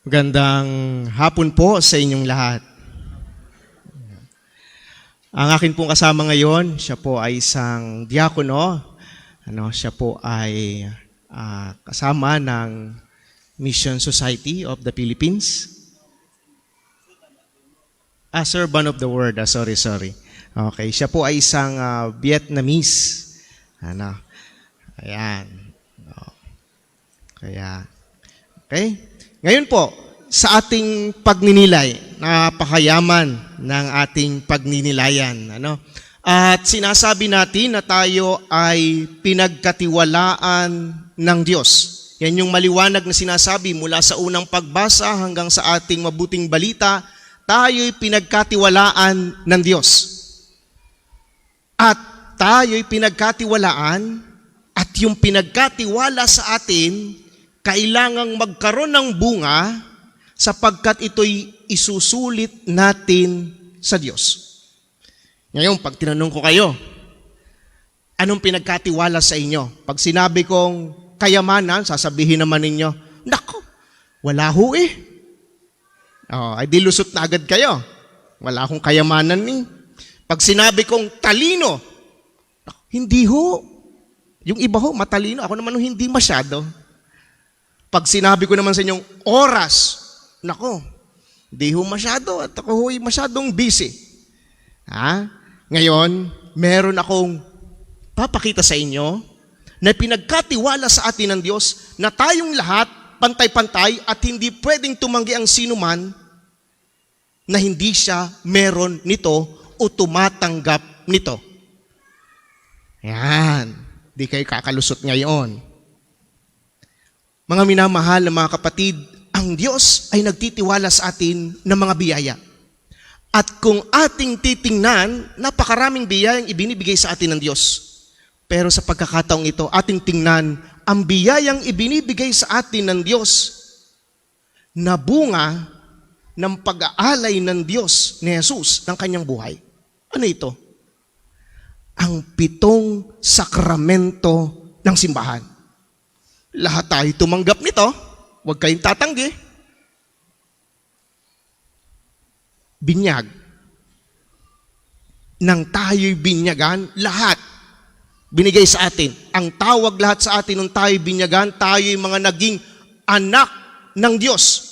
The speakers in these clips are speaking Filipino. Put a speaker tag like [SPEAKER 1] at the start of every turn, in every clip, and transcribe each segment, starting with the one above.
[SPEAKER 1] Magandang hapon po sa inyong lahat. Ang akin pong kasama ngayon, siya po ay isang diakono. Siya po ay kasama ng Mission Society of the Philippines. Servant of the Word. Sorry. Okay, siya po ay isang Vietnamese. Ayan. Okay. Ngayon po, sa ating pagninilay, napakayaman ng ating pagninilayan. At sinasabi natin na tayo ay pinagkatiwalaan ng Diyos. Yan yung maliwanag na sinasabi mula sa unang pagbasa hanggang sa ating mabuting balita, tayo'y pinagkatiwalaan ng Diyos. At tayo'y pinagkatiwalaan at yung pinagkatiwala sa atin, kailangang magkaroon ng bunga sapagkat ito'y isusulit natin sa Diyos. Ngayon, pag tinanong ko kayo, anong pinagkatiwala sa inyo? Pag sinabi kong kayamanan, sasabihin naman ninyo, nako, wala ho eh. Ay di lusot na agad kayo. Wala akong kayamanan eh. Pag sinabi kong talino, hindi ho. Yung iba ho, matalino. Ako naman ho, hindi masyado. Pag sinabi ko naman sa inyong oras, nako, di ho masyado at ako ho'y masyadong busy. Ngayon, meron akong papakita sa inyo na pinagkatiwala sa atin ng Diyos na tayong lahat pantay-pantay at hindi pwedeng tumanggi ang sinuman na hindi siya meron nito o tumatanggap nito. Yan, di kayo kakalusot ngayon. Mga minamahal na mga kapatid, ang Diyos ay nagtitiwala sa atin ng mga biyaya. At kung ating titingnan, napakaraming biyayang ibinibigay sa atin ng Diyos. Pero sa pagkakataong ito, ating tingnan, ang biyayang ibinibigay sa atin ng Diyos na bunga ng pag-aalay ng Diyos ni Jesus ng kanyang buhay. Ano ito? Ang 7 sakramento ng simbahan. Lahat tayo tumanggap nito. Huwag kayong tatanggi. Binyag. Nang tayo'y binyagan, lahat binigay sa atin. Ang tawag lahat sa atin nung tayo'y binyagan, tayo'y mga naging anak ng Diyos.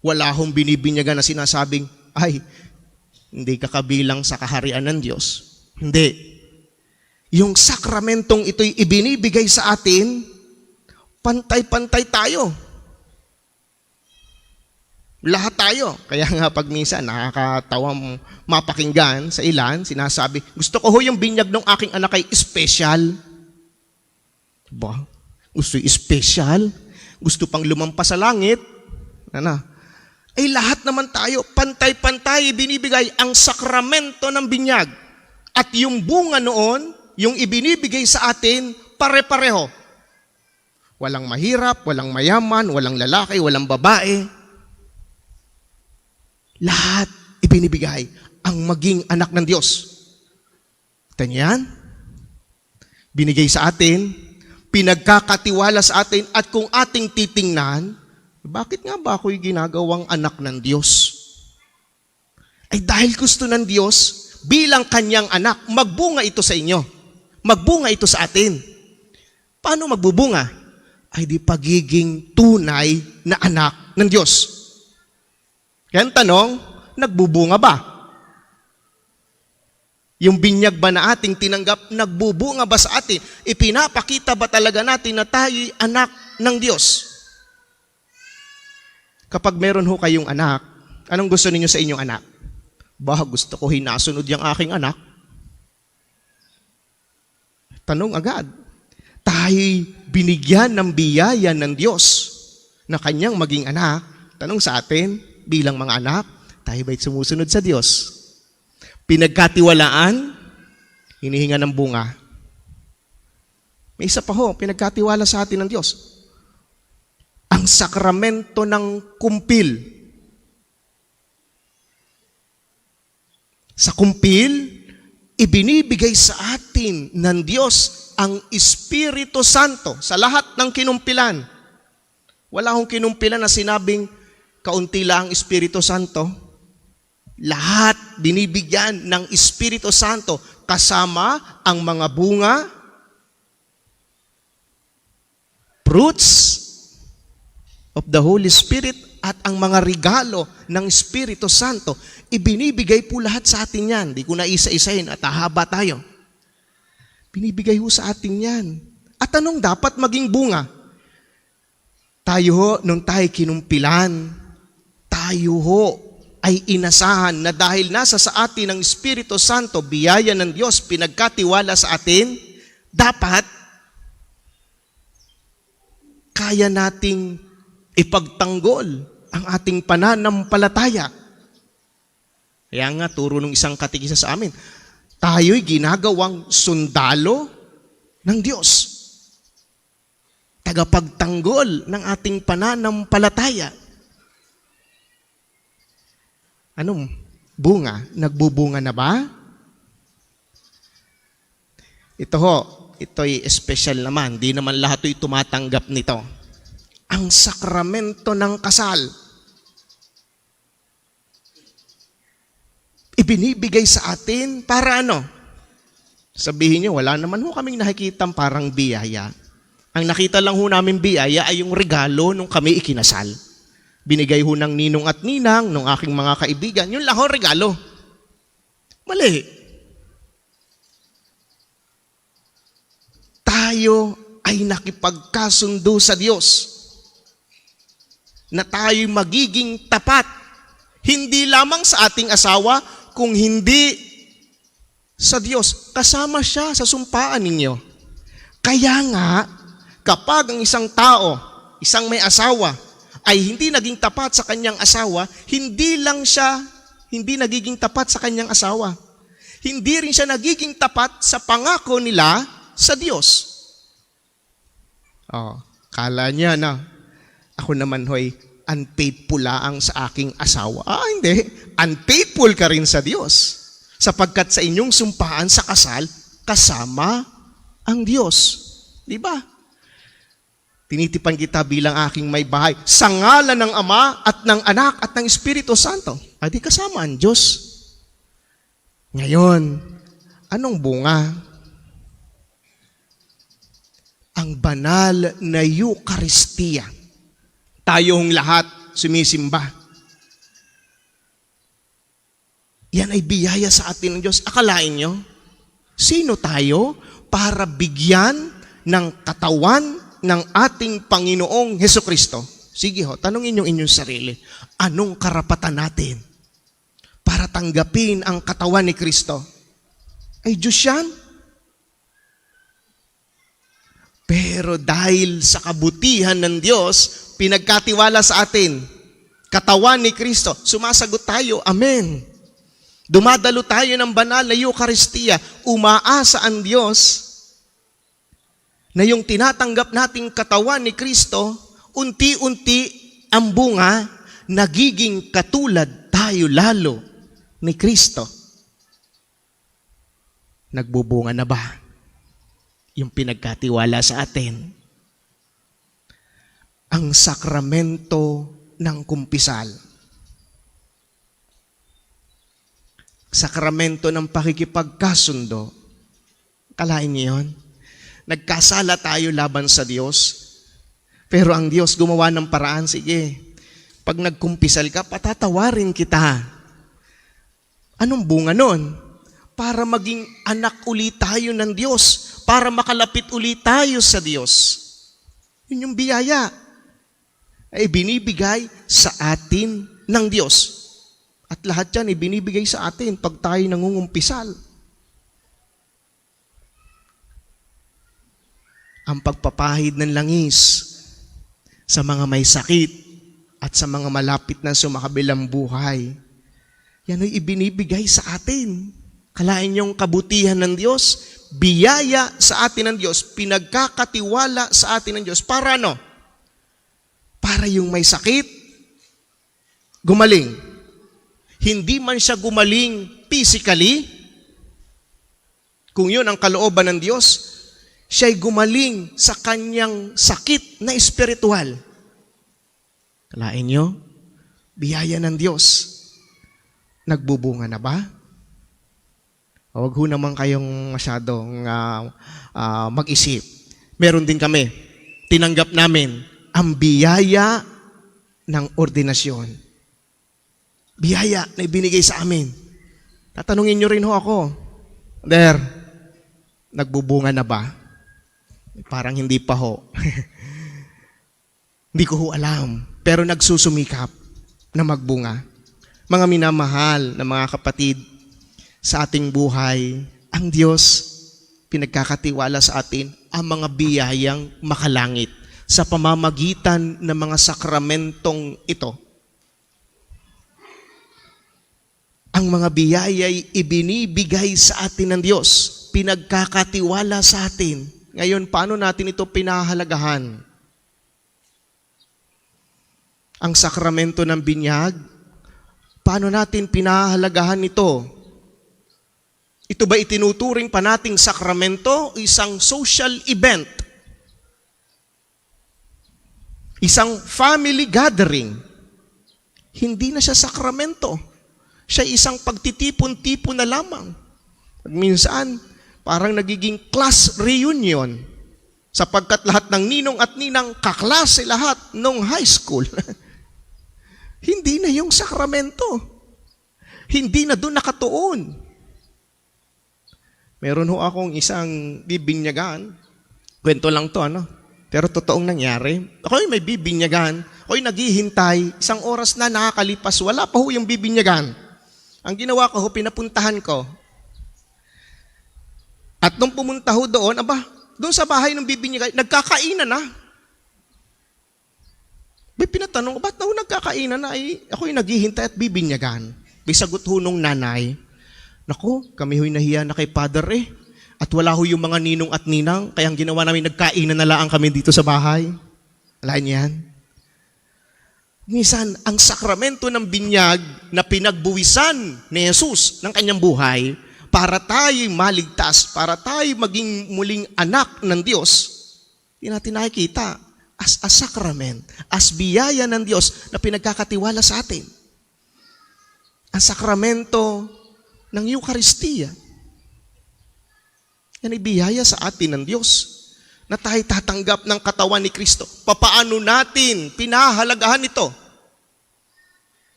[SPEAKER 1] Wala akong binibinyagan na sinasabing, ay, hindi ka kabilang sa kaharian ng Diyos. Hindi. Yung sakramentong ito'y ibinibigay sa atin, pantay-pantay tayo. Lahat tayo. Kaya nga pag minsan nakakatawang mapakinggan sa ilan, sinasabi, gusto ko ho yung binyag ng aking anak ay special. Ba? Gusto yung special? Gusto pang lumampas sa langit? Ay lahat naman tayo, pantay-pantay binibigay ang sakramento ng binyag. At yung bunga noon, yung ibinibigay sa atin, pare-pareho. Walang mahirap, walang mayaman, walang lalaki, walang babae. Lahat ibinibigay ang maging anak ng Diyos. Tanyan? Binigay sa atin, pinagkakatiwala sa atin, at kung ating titingnan, bakit nga ba ako'y ginagawang anak ng Diyos? Ay dahil gusto ng Diyos, bilang kanyang anak, magbunga ito sa inyo. Magbunga ito sa atin. Paano magbubunga? Ay di pagiging tunay na anak ng Diyos. Kaya ang tanong, nagbubunga ba? Yung binyag ba na ating tinanggap, nagbubunga ba sa atin? Ipinapakita ba talaga natin na tayo'y anak ng Diyos? Kapag meron ho kayong anak, anong gusto ninyo sa inyong anak? Gusto ko hinasunod yung aking anak. Tanong agad, tayo'y binigyan ng biyaya ng Diyos na kanyang maging anak. Tanong sa atin, bilang mga anak, tayo ba'y sumusunod sa Diyos? Pinagkatiwalaan, hinihinga ng bunga. May isa pa ho, pinagkatiwala sa atin ng Diyos. Ang sakramento ng kumpil. Sa kumpil, ibinibigay sa atin ng Diyos ang Espiritu Santo sa lahat ng kinumpilan. Wala akong kinumpilan na sinabing kaunti lang ang Espiritu Santo. Lahat binibigyan ng Espiritu Santo kasama ang mga bunga, fruits of the Holy Spirit at ang mga regalo ng Espiritu Santo. Ibinibigay po lahat sa atin yan. Di ko na isa-isahin at hahaba tayo. Binibigay ho sa atin yan. At anong dapat maging bunga? Tayo ho, nung tayo kinumpilan, tayo ho ay inasahan na dahil nasa sa atin ang Espiritu Santo, biyaya ng Diyos, pinagkatiwala sa atin, dapat kaya nating ipagtanggol ang ating pananampalataya. Kaya nga, turo ng isang katikisa sa amin, tayo'y ginagawang sundalo ng Diyos. Tagapagtanggol ng ating pananampalataya. Anong bunga? Nagbubunga na ba? Ito ho, ito'y special naman. Di naman lahat ito'y tumatanggap nito. Ang sakramento ng kasal. Ibinibigay sa atin para ano? Sabihin niyo, wala naman ho kaming nakikitang parang biyaya. Ang nakita lang ho namin biyaya ay yung regalo nung kami ikinasal. Binigay ho ng ninong at ninang, nung aking mga kaibigan, yun lang ho regalo. Mali. Tayo ay nakipagkasundo sa Diyos na tayo'y magiging tapat. Hindi lamang sa ating asawa, kung hindi sa Diyos. Kasama siya sa sumpaan ninyo. Kaya nga, kapag ang isang tao, isang may asawa, ay hindi naging tapat sa kanyang asawa, hindi nagiging tapat sa kanyang asawa. Hindi rin siya nagiging tapat sa pangako nila sa Diyos. Kala niya na, ako naman hoy, unfaithful lang sa aking asawa. Hindi. Unfaithful ka rin sa Diyos. Sapagkat sa inyong sumpaan sa kasal, kasama ang Diyos. Di ba? Tinitipan kita bilang aking may bahay. Sa ngalan ng Ama at ng Anak at ng Espiritu Santo. Di kasama ang Diyos. Ngayon, anong bunga? Ang banal na Eucharistia. Tayong lahat sumisimba. Yan ay biyaya sa atin ng Diyos. Akalain nyo, sino tayo para bigyan ng katawan ng ating Panginoong Hesukristo? Sige ho, tanungin nyo inyong sarili. Anong karapatan natin para tanggapin ang katawan ni Kristo? Ay Diyos yan? Pero dahil sa kabutihan ng Diyos, pinagkatiwala sa atin, katawan ni Kristo, sumasagot tayo, Amen. Dumadalo tayo ng banal na Eucharistia, umaasa ang Diyos na yung tinatanggap nating katawan ni Kristo, unti-unti ang bunga, nagiging katulad tayo lalo ni Kristo. Nagbubunga na ba yung pinagkatiwala sa atin? Ang sakramento ng kumpisal. Sakramento ng pakikipagkasundo. Kalain niyo yun? Nagkasala tayo laban sa Diyos. Pero ang Diyos gumawa ng paraan, sige, pag nagkumpisal ka, patatawarin kita. Anong bunga nun? Para maging anak ulit tayo ng Diyos. Para makalapit ulit tayo sa Diyos. Yun yung biyaya. Ay binibigay sa atin ng Diyos. At lahat yan ibinibigay sa atin pag tayo nangungumpisal. Ang pagpapahid ng langis sa mga may sakit at sa mga malapit na sumakabilang buhay. Yan ay ibinibigay sa atin. Kalain niyong kabutihan ng Diyos, biyaya sa atin ng Diyos, pinagkakatiwala sa atin ng Diyos. Para ano? Para yung may sakit, gumaling. Hindi man siya gumaling physically, kung yun ang kalooban ng Diyos, siya'y gumaling sa kanyang sakit na espiritual. Kalain nyo, biyaya ng Diyos. Nagbubunga na ba? Huwag ho naman kayong masyadong mag-isip. Meron din kami, tinanggap namin ang biyaya ng ordinasyon. Biyaya na ibinigay sa amin. Tatanungin nyo rin ho ako, nagbubunga na ba? Parang hindi pa ho. Hindi ko ho alam. Pero nagsusumikap na magbunga. Mga minamahal na mga kapatid, sa ating buhay, ang Diyos pinagkakatiwala sa atin ang mga biyayang makalangit sa pamamagitan ng mga sakramentong ito. Ang mga biyaya'y ibinibigay sa atin ng Diyos, pinagkakatiwala sa atin. Ngayon, paano natin ito pinahalagahan? Ang sakramento ng binyag, paano natin pinahalagahan ito? Ito ba itinuturing pa nating sakramento o isang social event? Isang family gathering? Hindi na siya sakramento. Siya isang pagtitipon-tipon na lamang. Minsan, parang nagiging class reunion sapagkat lahat ng ninong at ninang kaklase lahat nung high school. Hindi na yung sakramento. Hindi na doon nakatuon. Meron ho akong isang bibinyagan. Kwento lang to, Pero totoong nangyari. Ako'y may bibinyagan. Ako'y naghihintay. Isang oras na nakakalipas. Wala pa ho yung bibinyagan. Ang ginawa ko ho, pinapuntahan ko. At nung pumunta ho doon, doon sa bahay ng bibinyagan, nagkakainan na. May pinatanong ko, ba't na ho nagkakainan na? Ako'y naghihintay at bibinyagan. May sagot ho nung nanay, naku, kami ho'y nahiya na kay Father At wala ho yung mga ninong at ninang, kaya ang ginawa namin, nagkainan na lang kami dito sa bahay. Alam niyan? Minsan, ang sakramento ng binyag na pinagbuwisan ni Jesus ng kanyang buhay, para tayo maligtas, para tayo maging muling anak ng Diyos, hindi natin nakikita as a sacrament, as biyaya ng Diyos na pinagkakatiwala sa atin. Ang sakramento ng Eucharistia. Yan ay biyaya sa atin ng Diyos na tayo tatanggap ng katawan ni Kristo. Papaano natin pinahalagahan ito?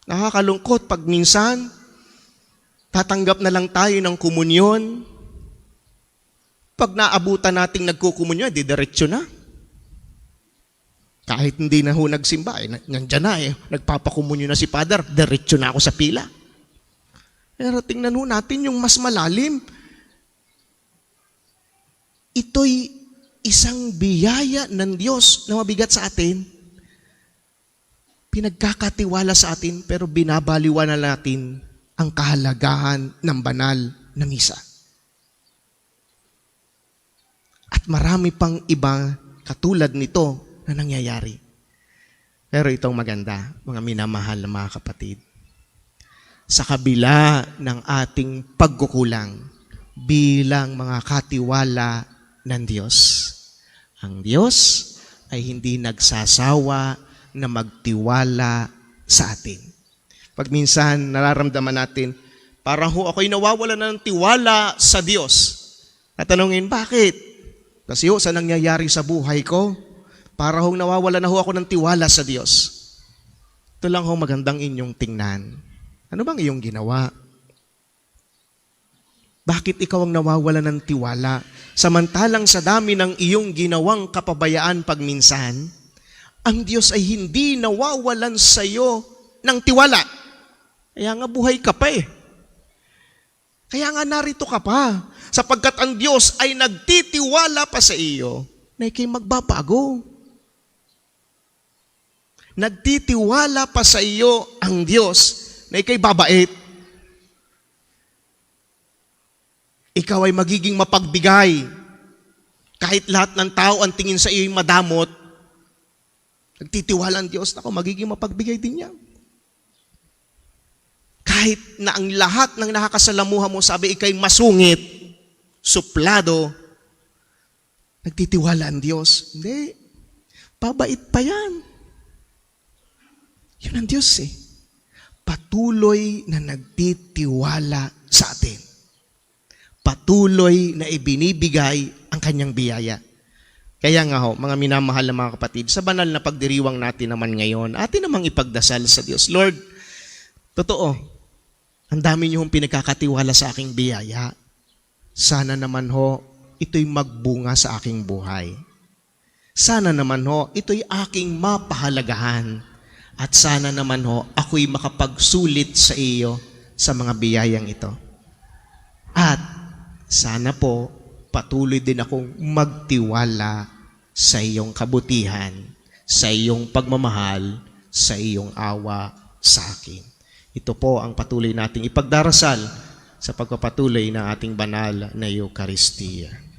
[SPEAKER 1] Nakakalungkot pag minsan tatanggap na lang tayo ng komunyon. Pag naabutan nating nagkukomunyon, diretso na. Kahit hindi na ho nagsimba, nandyan na nagpapakomunyon na si Father, diretso na ako sa pila. Pero tingnan ho natin yung mas malalim. Ito'y isang biyaya ng Diyos na mabigat sa atin. Pinagkakatiwala sa atin, pero binabaliwan na natin ang kahalagahan ng banal na misa. At marami pang iba katulad nito na nangyayari. Pero itong maganda, mga minamahal na mga kapatid. Sa kabila ng ating pagkukulang bilang mga katiwala ng Diyos, ang Diyos ay hindi nagsasawa na magtiwala sa atin. Pag minsan nararamdaman natin, parang ako'y nawawala na ng tiwala sa Diyos. At tanungin, bakit? Kasi sa nangyayari sa buhay ko, parang nawawala na ako ng tiwala sa Diyos. Ito lang magandang inyong tingnan. Ano bang iyong ginawa? Bakit ikaw ang nawawala ng tiwala? Samantalang sa dami ng iyong ginawang kapabayaan pagminsan, ang Diyos ay hindi nawawalan sa iyo ng tiwala. Kaya nga buhay ka pa Kaya nga narito ka pa. Sapagkat ang Diyos ay nagtitiwala pa sa iyo na ikay magbabago. Nagtitiwala pa sa iyo ang Diyos na ikay babait. Ikaw ay magiging mapagbigay. Kahit lahat ng tao ang tingin sa iyo ay madamot, nagtitiwala ang Diyos, magiging mapagbigay din niya. Kahit na ang lahat ng nakakasalamuha mo, sabi ikay masungit, suplado, nagtitiwala ang Diyos. Hindi. babait pa yan. Yun ang Diyos eh. Patuloy na nagtitiwala sa atin. Patuloy na ibinibigay ang kanyang biyaya. Kaya nga ho, mga minamahal na mga kapatid, sa banal na pagdiriwang natin naman ngayon, atin namang ipagdasal sa Diyos. Lord, totoo, ang dami niyong pinagkakatiwala sa aking biyaya. Sana naman ho, ito'y magbunga sa aking buhay. Sana naman ho, ito'y aking mapahalagahan. At sana naman ho, ako'y makapagsulit sa iyo sa mga biyayang ito. At sana po, patuloy din akong magtiwala sa iyong kabutihan, sa iyong pagmamahal, sa iyong awa sa akin. Ito po ang patuloy nating ipagdarasal sa pagpapatuloy ng ating banal na Eucharistia.